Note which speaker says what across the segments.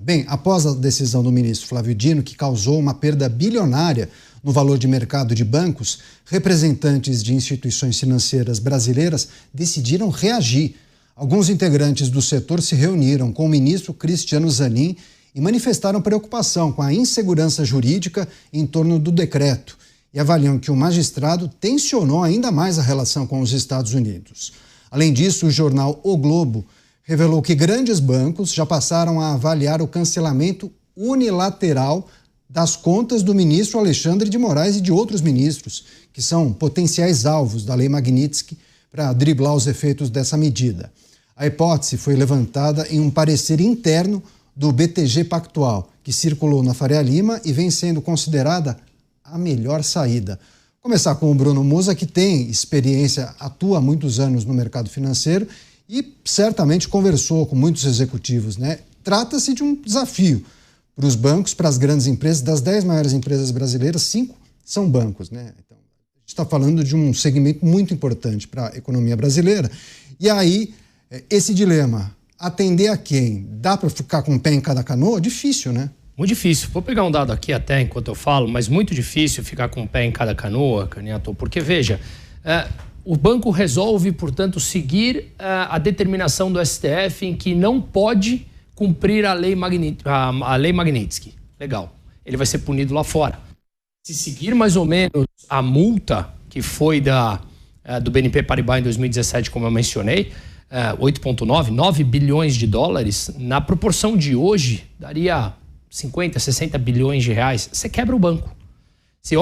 Speaker 1: Bem, após a decisão do ministro Flávio Dino, que causou uma perda bilionária no valor de mercado de bancos, representantes de instituições financeiras brasileiras decidiram reagir. Alguns integrantes do setor se reuniram com o ministro Cristiano Zanin e manifestaram preocupação com a insegurança jurídica em torno do decreto e avaliam que o magistrado tensionou ainda mais a relação com os Estados Unidos. Além disso, o jornal O Globo revelou que grandes bancos já passaram a avaliar o cancelamento unilateral das contas do ministro Alexandre de Moraes e de outros ministros, que são potenciais alvos da Lei Magnitsky para driblar os efeitos dessa medida. A hipótese foi levantada em um parecer interno do BTG Pactual, que circulou na Faria Lima e vem sendo considerada a melhor saída. Começar com o Bruno Musa, que tem experiência, atua há muitos anos no mercado financeiro e certamente conversou com muitos executivos, né? Trata-se de um desafio para os bancos, para as grandes empresas. Das 10 maiores empresas brasileiras, 5 são bancos, né? Então, a gente está falando de um segmento muito importante para a economia brasileira. E aí, esse dilema, atender a quem? Dá para ficar com o pé em cada canoa? Difícil, né?
Speaker 2: Muito difícil. Vou pegar um dado aqui até enquanto eu falo, mas muito difícil ficar com o pé em cada canoa, Caniato, porque veja, o banco resolve, portanto, seguir a determinação do STF em que não pode cumprir a lei Magnitsky. Legal. Ele vai ser punido lá fora. Se seguir mais ou menos a multa que foi do BNP Paribas em 2017, como eu mencionei, 9 bilhões de dólares, na proporção de hoje, daria 50, 60 bilhões de reais. Você quebra o banco. Se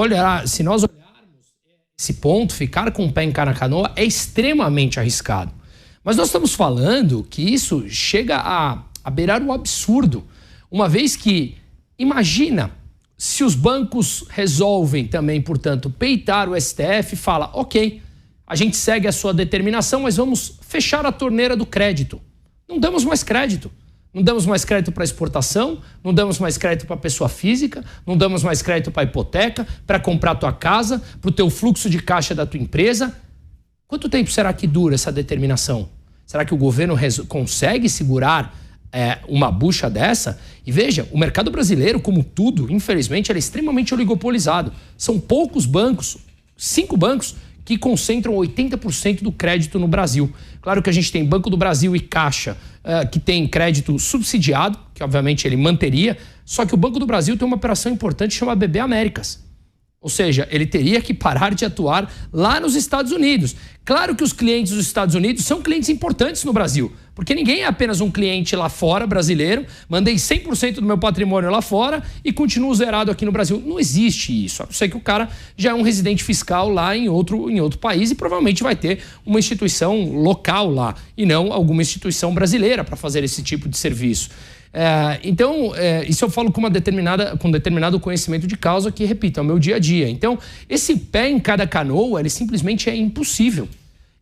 Speaker 2: nós olharmos esse ponto, ficar com o pé em cada canoa é extremamente arriscado. Mas nós estamos falando que isso chega a beirar o absurdo, uma vez que, imagina, se os bancos resolvem também, portanto, peitar o STF e fala, ok, a gente segue a sua determinação, mas vamos fechar a torneira do crédito. Não damos mais crédito. Não damos mais crédito para exportação, não damos mais crédito para pessoa física, não damos mais crédito para hipoteca, para comprar tua casa, para o teu fluxo de caixa da tua empresa. Quanto tempo será que dura essa determinação? Será que o governo consegue segurar uma bucha dessa? E veja, o mercado brasileiro, como tudo, infelizmente, ele é extremamente oligopolizado. São poucos bancos, 5 bancos, que concentram 80% do crédito no Brasil. Claro que a gente tem Banco do Brasil e Caixa, que tem crédito subsidiado, que obviamente ele manteria, só que o Banco do Brasil tem uma operação importante chamada BB Américas. Ou seja, ele teria que parar de atuar lá nos Estados Unidos. Claro que os clientes dos Estados Unidos são clientes importantes no Brasil, porque ninguém é apenas um cliente lá fora, brasileiro, mandei 100% do meu patrimônio lá fora e continuo zerado aqui no Brasil. Não existe isso, a não ser que o cara já é um residente fiscal lá em outro país e provavelmente vai ter uma instituição local lá e não alguma instituição brasileira para fazer esse tipo de serviço. Então, isso eu falo com determinado conhecimento de causa que, repito, é o meu dia a dia. Então, esse pé em cada canoa, ele simplesmente é impossível.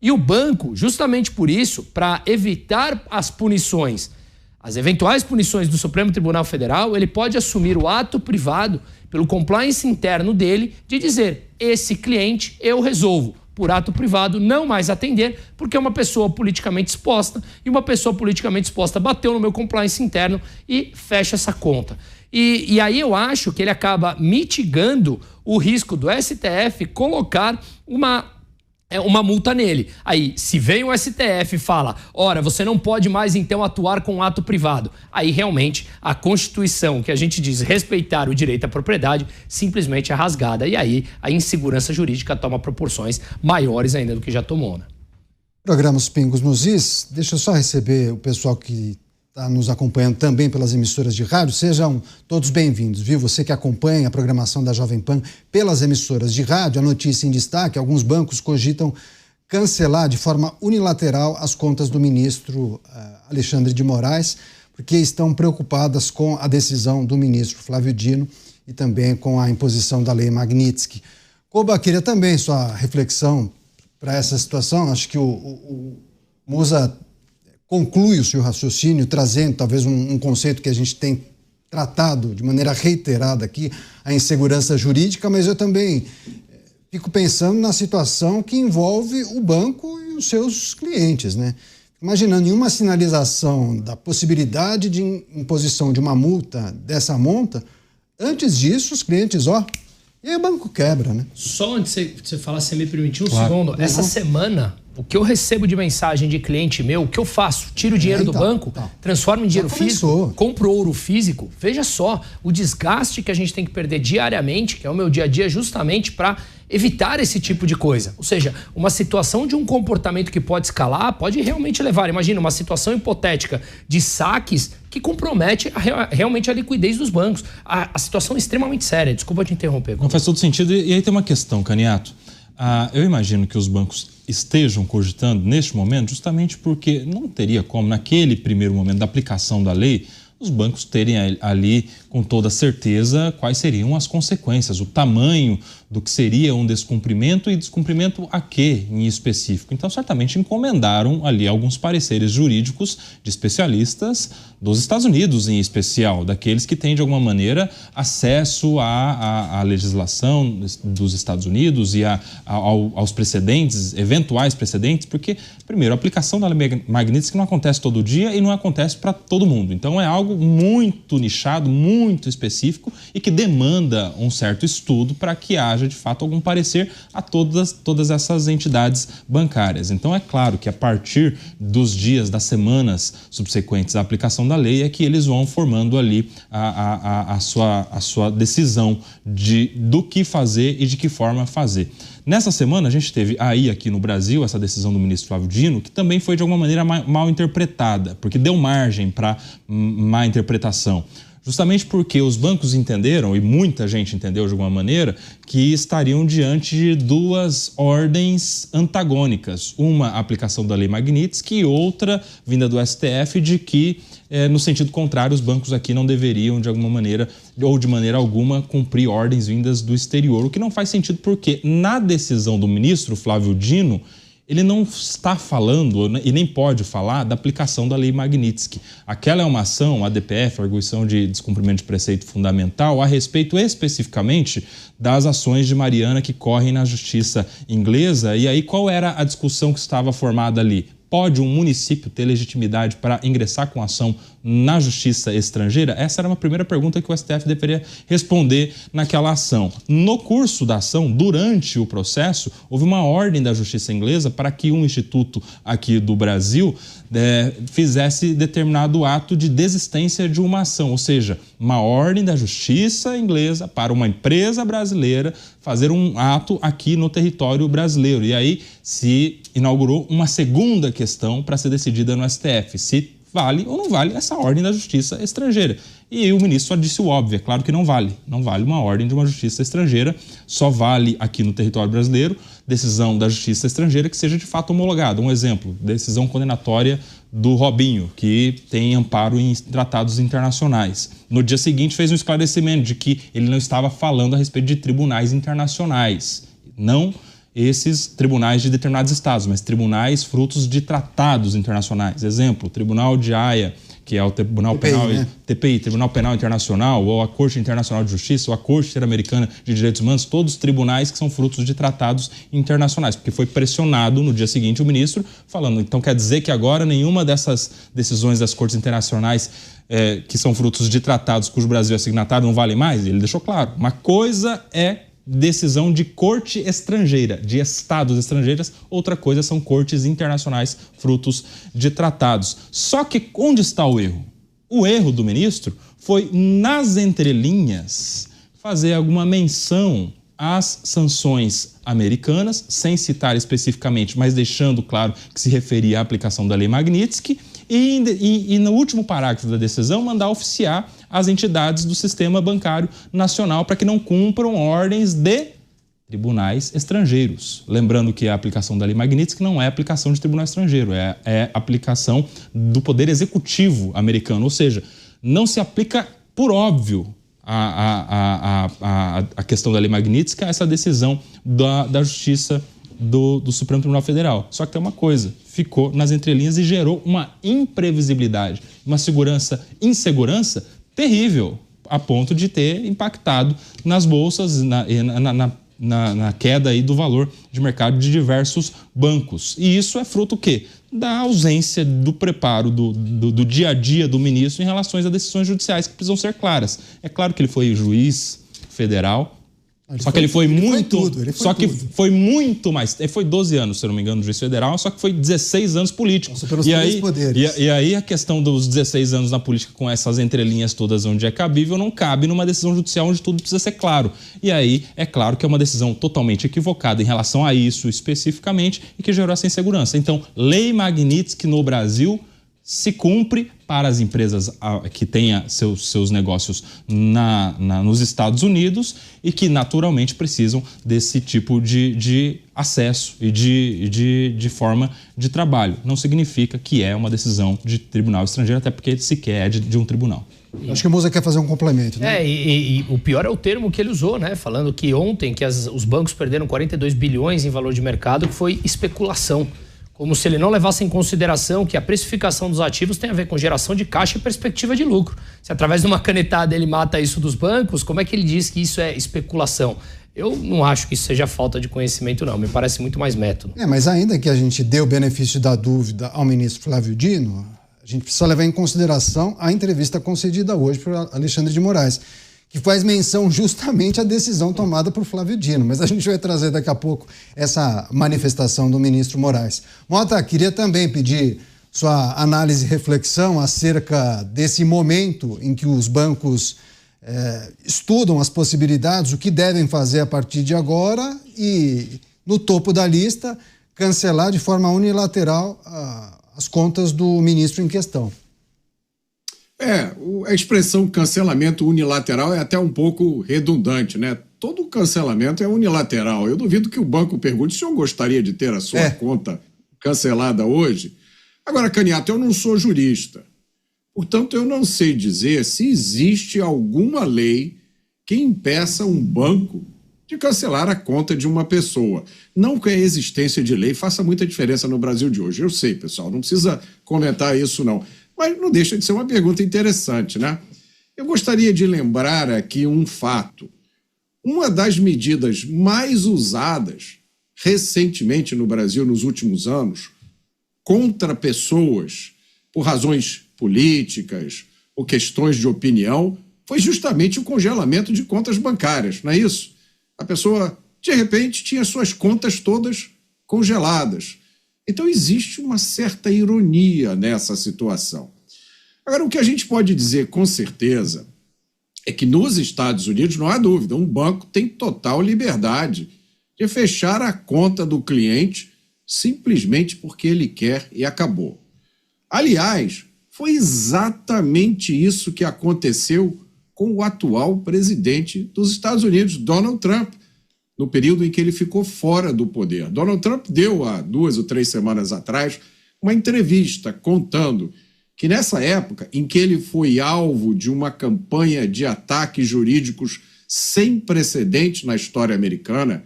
Speaker 2: E o banco, justamente por isso, para evitar as punições, as eventuais punições do Supremo Tribunal Federal, ele pode assumir o ato privado, pelo compliance interno dele, de dizer, esse cliente eu resolvo. Por ato privado, não mais atender, porque é uma pessoa politicamente exposta, e uma pessoa politicamente exposta bateu no meu compliance interno e fecha essa conta. E aí eu acho que ele acaba mitigando o risco do STF colocar uma multa nele. Aí, se vem o STF e fala, ora, você não pode mais então atuar com ato privado, aí realmente a Constituição, que a gente diz respeitar o direito à propriedade, simplesmente é rasgada e aí a insegurança jurídica toma proporções maiores ainda do que já tomou, né?
Speaker 1: Programa Os Pingos nos Is, deixa eu só receber o pessoal que está nos acompanhando também pelas emissoras de rádio. Sejam todos bem-vindos, viu? Você que acompanha a programação da Jovem Pan pelas emissoras de rádio, a notícia em destaque, alguns bancos cogitam cancelar de forma unilateral as contas do ministro Alexandre de Moraes, porque estão preocupadas com a decisão do ministro Flávio Dino e também com a imposição da Lei Magnitsky. Koba, queria também sua reflexão para essa situação. Acho que o Musa conclui o seu raciocínio trazendo talvez um conceito que a gente tem tratado de maneira reiterada aqui, a insegurança jurídica, mas eu também fico pensando na situação que envolve o banco e os seus clientes, né? imaginando nenhuma sinalização da possibilidade de imposição de uma multa dessa monta, antes disso os clientes, e aí o banco quebra, né?
Speaker 2: Só antes de você falar, você me permitiu um segundo. Essa semana, o que eu recebo de mensagem de cliente meu, o que eu faço? Tiro o dinheiro do banco, transformo em dinheiro físico, compro ouro físico. Veja só, o desgaste que a gente tem que perder diariamente, que é o meu dia a dia, justamente para evitar esse tipo de coisa. Ou seja, uma situação de um comportamento que pode escalar, pode realmente levar, imagina, uma situação hipotética de saques que compromete realmente a liquidez dos bancos. A situação é extremamente séria. Desculpa te interromper.
Speaker 3: Não faz todo sentido. E aí tem uma questão, Caniato. Eu imagino que os bancos estejam cogitando neste momento justamente porque não teria como, naquele primeiro momento da aplicação da lei, os bancos terem ali com toda certeza quais seriam as consequências, o tamanho do que seria um descumprimento e descumprimento a quê em específico. Então, certamente encomendaram ali alguns pareceres jurídicos de especialistas dos Estados Unidos, em especial, daqueles que têm, de alguma maneira, acesso à legislação dos Estados Unidos e aos precedentes, eventuais precedentes, porque, primeiro, a aplicação da lei Magnitsky não acontece todo dia e não acontece para todo mundo. Então, é algo muito nichado, muito específico e que demanda um certo estudo para que haja, de fato, algum parecer a todas essas entidades bancárias. Então, é claro que a partir dos dias, das semanas subsequentes à aplicação da lei é que eles vão formando ali a sua decisão do que fazer e de que forma fazer. Nessa semana, a gente teve aqui no Brasil, essa decisão do ministro Flávio Dino, que também foi de alguma maneira mal interpretada, porque deu margem para má interpretação. Justamente porque os bancos entenderam, e muita gente entendeu de alguma maneira, que estariam diante de duas ordens antagônicas. Uma, a aplicação da lei Magnitsky, e outra, vinda do STF, de que, no sentido contrário, os bancos aqui não deveriam, de alguma maneira, ou de maneira alguma, cumprir ordens vindas do exterior. O que não faz sentido porque, na decisão do ministro Flávio Dino, ele não está falando e nem pode falar da aplicação da lei Magnitsky. Aquela é uma ação, a DPF, a arguição de descumprimento de preceito fundamental, a respeito especificamente das ações de Mariana que correm na justiça inglesa. E aí qual era a discussão que estava formada ali? Pode um município ter legitimidade para ingressar com ação na justiça estrangeira? Essa era uma primeira pergunta que o STF deveria responder naquela ação. No curso da ação, durante o processo, houve uma ordem da justiça inglesa para que um instituto aqui do Brasil fizesse determinado ato de desistência de uma ação, ou seja, uma ordem da justiça inglesa para uma empresa brasileira fazer um ato aqui no território brasileiro. E aí se inaugurou uma segunda questão para ser decidida no STF, se vale ou não vale essa ordem da justiça estrangeira. E o ministro só disse o óbvio, é claro que não vale. Não vale uma ordem de uma justiça estrangeira, só vale aqui no território brasileiro decisão da justiça estrangeira que seja de fato homologada. Um exemplo, decisão condenatória do Robinho, que tem amparo em tratados internacionais. No dia seguinte fez um esclarecimento de que ele não estava falando a respeito de tribunais internacionais, não esses tribunais de determinados estados, mas tribunais frutos de tratados internacionais. Exemplo, o Tribunal de Haia, que é o Tribunal
Speaker 1: TPI,
Speaker 3: Penal,
Speaker 1: né?
Speaker 3: TPI, Tribunal Penal Internacional, ou a Corte Internacional de Justiça, ou a Corte Interamericana de Direitos Humanos, todos tribunais que são frutos de tratados internacionais, porque foi pressionado no dia seguinte o ministro falando, então quer dizer que agora nenhuma dessas decisões das Cortes Internacionais que são frutos de tratados cujo Brasil é signatário não vale mais? E ele deixou claro, uma coisa é decisão de corte estrangeira, de estados estrangeiros, outra coisa são cortes internacionais frutos de tratados. Só que onde está o erro? O erro do ministro foi, nas entrelinhas, fazer alguma menção às sanções americanas, sem citar especificamente, mas deixando claro que se referia à aplicação da lei Magnitsky, e no último parágrafo da decisão mandar oficiar as entidades do sistema bancário nacional para que não cumpram ordens de tribunais estrangeiros. Lembrando que a aplicação da lei Magnitsky não é aplicação de tribunal estrangeiro, é aplicação do poder executivo americano, ou seja, não se aplica por óbvio a questão da lei Magnitsky a essa decisão da justiça do Supremo Tribunal Federal. Só que tem uma coisa, ficou nas entrelinhas e gerou uma imprevisibilidade, uma insegurança terrível, a ponto de ter impactado nas bolsas, na queda aí do valor de mercado de diversos bancos. E isso é fruto o quê? da ausência do preparo do dia a dia do ministro em relação a decisões judiciais que precisam ser claras. É claro que ele foi juiz federal, foi muito mais. Ele foi 12 anos, se eu não me engano, juiz federal, só que foi 16 anos político. E aí a questão dos 16 anos na política com essas entrelinhas todas onde é cabível não cabe numa decisão judicial onde tudo precisa ser claro. E aí é claro que é uma decisão totalmente equivocada em relação a isso especificamente e que gerou essa insegurança. Então, Lei Magnitsky no Brasil se cumpre para as empresas que tenham seus negócios nos Estados Unidos e que naturalmente precisam desse tipo de acesso e de forma de trabalho. Não significa que é uma decisão de tribunal estrangeiro, até porque sequer é de um tribunal.
Speaker 1: Acho que o Moza quer fazer um complemento, né?
Speaker 2: E o pior é o termo que ele usou, né? Falando que ontem os bancos perderam 42 bilhões em valor de mercado, que foi especulação. Como se ele não levasse em consideração que a precificação dos ativos tem a ver com geração de caixa e perspectiva de lucro. Se através de uma canetada ele mata isso dos bancos, como é que ele diz que isso é especulação? Eu não acho que isso seja falta de conhecimento, não. Me parece muito mais método.
Speaker 1: Mas ainda que a gente dê o benefício da dúvida ao ministro Flávio Dino, a gente precisa levar em consideração a entrevista concedida hoje por Alexandre de Moraes, que faz menção justamente à decisão tomada por Flávio Dino. Mas a gente vai trazer daqui a pouco essa manifestação do ministro Moraes. Mota, queria também pedir sua análise e reflexão acerca desse momento em que os bancos estudam as possibilidades, o que devem fazer a partir de agora e, no topo da lista, cancelar de forma unilateral as contas do ministro em questão.
Speaker 4: A expressão cancelamento unilateral é até um pouco redundante, né? Todo cancelamento é unilateral. Eu duvido que o banco pergunte se o senhor gostaria de ter a sua conta cancelada hoje. Agora, Caniato, eu não sou jurista. Portanto, eu não sei dizer se existe alguma lei que impeça um banco de cancelar a conta de uma pessoa. Não que a existência de lei faça muita diferença no Brasil de hoje. Eu sei, pessoal, não precisa comentar isso, não. Mas não deixa de ser uma pergunta interessante, né? Eu gostaria de lembrar aqui um fato. Uma das medidas mais usadas recentemente no Brasil, nos últimos anos, contra pessoas por razões políticas ou questões de opinião, foi justamente o congelamento de contas bancárias, não é isso? A pessoa, de repente, tinha suas contas todas congeladas. Então, existe uma certa ironia nessa situação. Agora, o que a gente pode dizer com certeza é que nos Estados Unidos, não há dúvida, um banco tem total liberdade de fechar a conta do cliente simplesmente porque ele quer e acabou. Aliás, foi exatamente isso que aconteceu com o atual presidente dos Estados Unidos, Donald Trump, no período em que ele ficou fora do poder. Donald Trump deu, há 2 ou 3 semanas atrás, uma entrevista contando que nessa época em que ele foi alvo de uma campanha de ataques jurídicos sem precedente na história americana,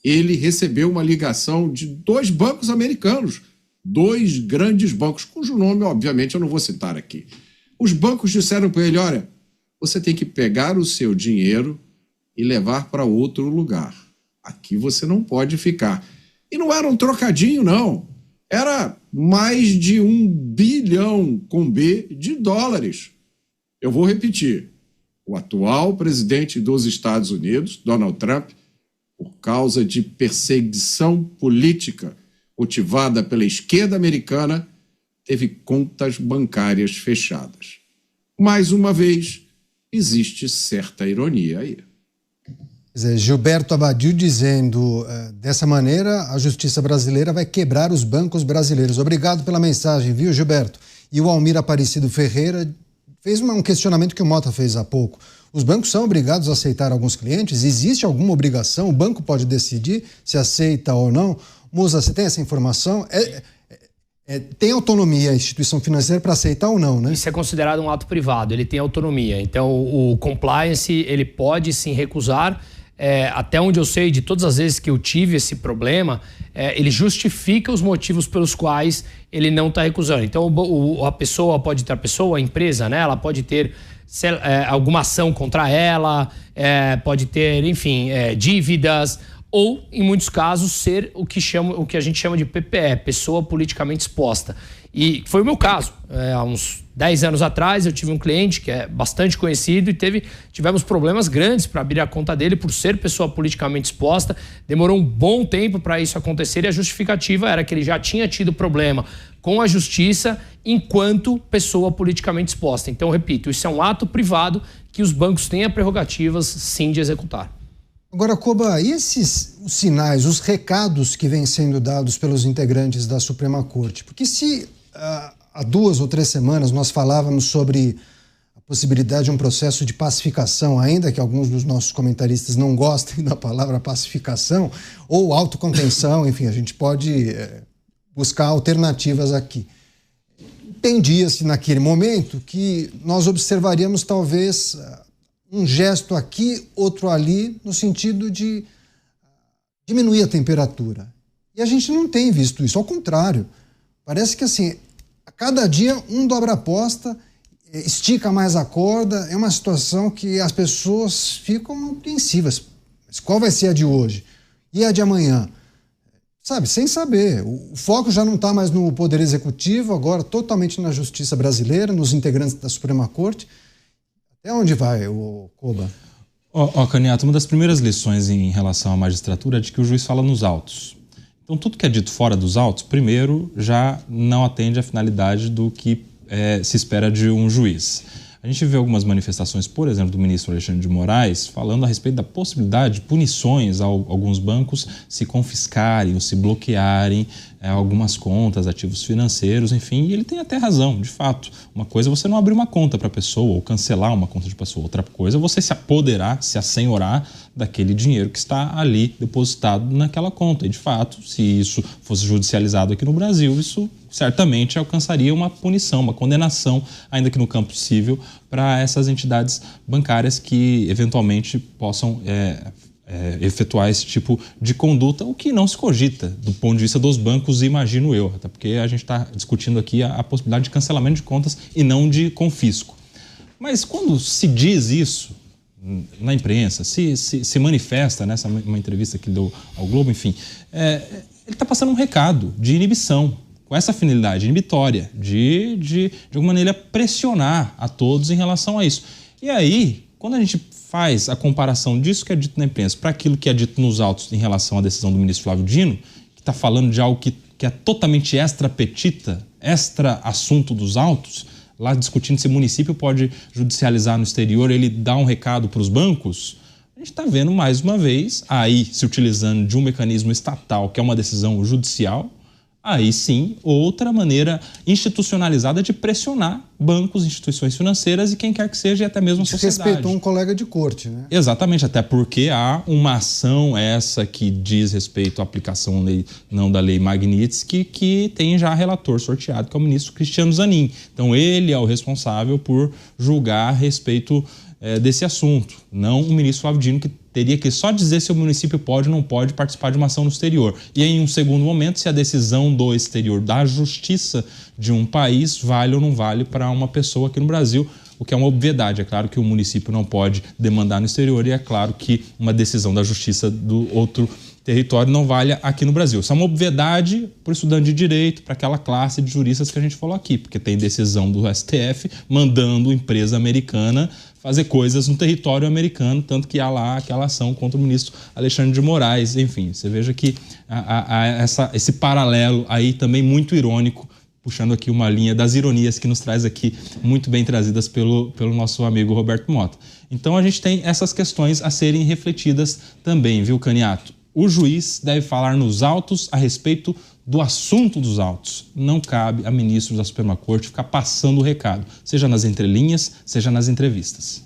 Speaker 4: ele recebeu uma ligação de 2 bancos americanos, 2 grandes bancos, cujo nome, obviamente, eu não vou citar aqui. Os bancos disseram para ele, olha, você tem que pegar o seu dinheiro e levar para outro lugar. Aqui você não pode ficar. E não era um trocadinho, não. Era mais de $1 bilhão, com B, de dólares. Eu vou repetir. O atual presidente dos Estados Unidos, Donald Trump, por causa de perseguição política motivada pela esquerda americana, teve contas bancárias fechadas. Mais uma vez, existe certa ironia aí.
Speaker 1: Gilberto Abadil dizendo, dessa maneira, a justiça brasileira vai quebrar os bancos brasileiros. Obrigado pela mensagem, viu, Gilberto? E o Almir Aparecido Ferreira fez um questionamento que o Mota fez há pouco. Os bancos são obrigados a aceitar alguns clientes? Existe alguma obrigação? O banco pode decidir se aceita ou não? Musa, você tem essa informação? Tem autonomia a instituição financeira para aceitar ou não, né?
Speaker 2: Isso é considerado um ato privado, ele tem autonomia. Então, o compliance, ele pode sim recusar. Até onde eu sei, de todas as vezes que eu tive esse problema, ele justifica os motivos pelos quais ele não está recusando. Então, a pessoa pode ter, a empresa, né? Ela pode ter alguma ação contra ela, pode ter, enfim, dívidas, ou, em muitos casos, ser o que a gente chama de PPE, pessoa politicamente exposta. E foi o meu caso. Há uns 10 anos atrás, eu tive um cliente que é bastante conhecido e tivemos problemas grandes para abrir a conta dele por ser pessoa politicamente exposta. Demorou um bom tempo para isso acontecer e a justificativa era que ele já tinha tido problema com a justiça enquanto pessoa politicamente exposta. Então, repito, isso é um ato privado que os bancos têm a prerrogativas, sim, de executar.
Speaker 1: Agora, Koba, e esses os sinais, os recados que vêm sendo dados pelos integrantes da Suprema Corte? Porque se há 2 ou 3 semanas nós falávamos sobre a possibilidade de um processo de pacificação, ainda que alguns dos nossos comentaristas não gostem da palavra pacificação, ou autocontenção, enfim, a gente pode buscar alternativas aqui. Entendia-se naquele momento que nós observaríamos talvez um gesto aqui, outro ali, no sentido de diminuir a temperatura. E a gente não tem visto isso, ao contrário. Parece que assim, a cada dia um dobra a aposta, estica mais a corda, é uma situação que as pessoas ficam apreensivas. Mas qual vai ser a de hoje? E a de amanhã? Sabe, sem saber. O foco já não está mais no Poder Executivo, agora totalmente na Justiça brasileira, nos integrantes da Suprema Corte. Até onde vai, o Koba?
Speaker 3: Caniato, uma das primeiras lições em relação à magistratura é de que o juiz fala nos autos. Então, tudo que é dito fora dos autos, primeiro, já não atende à finalidade do que se espera de um juiz. A gente vê algumas manifestações, por exemplo, do ministro Alexandre de Moraes, falando a respeito da possibilidade de punições a alguns bancos se confiscarem ou se bloquearem algumas contas, ativos financeiros, enfim, e ele tem até razão, de fato. Uma coisa é você não abrir uma conta para a pessoa ou cancelar uma conta de pessoa, outra coisa é você se apoderar, se assenhorar daquele dinheiro que está ali depositado naquela conta. E, de fato, se isso fosse judicializado aqui no Brasil, isso certamente alcançaria uma punição, uma condenação, ainda que no campo civil, para essas entidades bancárias que eventualmente possam efetuar esse tipo de conduta, o que não se cogita do ponto de vista dos bancos, imagino eu, até porque a gente está discutindo aqui a possibilidade de cancelamento de contas e não de confisco. Mas quando se diz isso na imprensa, se manifesta nessa uma entrevista que deu ao Globo, enfim, ele está passando um recado de inibição, com essa finalidade inibitória, de alguma maneira pressionar a todos em relação a isso. E aí, quando a gente faz a comparação disso que é dito na imprensa para aquilo que é dito nos autos em relação à decisão do ministro Flávio Dino, que está falando de algo que é totalmente extra-petita, extra-assunto dos autos, lá discutindo se o município pode judicializar no exterior, ele dá um recado para os bancos, a gente está vendo mais uma vez, aí se utilizando de um mecanismo estatal, que é uma decisão judicial, aí sim, outra maneira institucionalizada de pressionar bancos, instituições financeiras e quem quer que seja, e até mesmo a sociedade.
Speaker 1: Respeitou um colega de corte, né?
Speaker 3: Exatamente, até porque há uma ação essa que diz respeito à aplicação não da lei Magnitsky, que tem já relator sorteado, que é o ministro Cristiano Zanin. Então ele é o responsável por julgar a respeito desse assunto, não o ministro Flávio Dino, que teria que só dizer se o município pode ou não pode participar de uma ação no exterior. E em um segundo momento, se a decisão do exterior, da justiça de um país, vale ou não vale para uma pessoa aqui no Brasil, o que é uma obviedade. É claro que o município não pode demandar no exterior e é claro que uma decisão da justiça do outro território não vale aqui no Brasil. Isso é uma obviedade para o estudante de direito, para aquela classe de juristas que a gente falou aqui, porque tem decisão do STF mandando empresa americana fazer coisas no território americano, tanto que há lá aquela ação contra o ministro Alexandre de Moraes. Enfim, você veja que esse paralelo aí também muito irônico, puxando aqui uma linha das ironias que nos traz aqui, muito bem trazidas pelo nosso amigo Roberto Mota. Então a gente tem essas questões a serem refletidas também, viu, Caniato? O juiz deve falar nos autos a respeito do assunto dos autos. Não cabe a ministros da Suprema Corte ficar passando o recado, seja nas entrelinhas, seja nas entrevistas.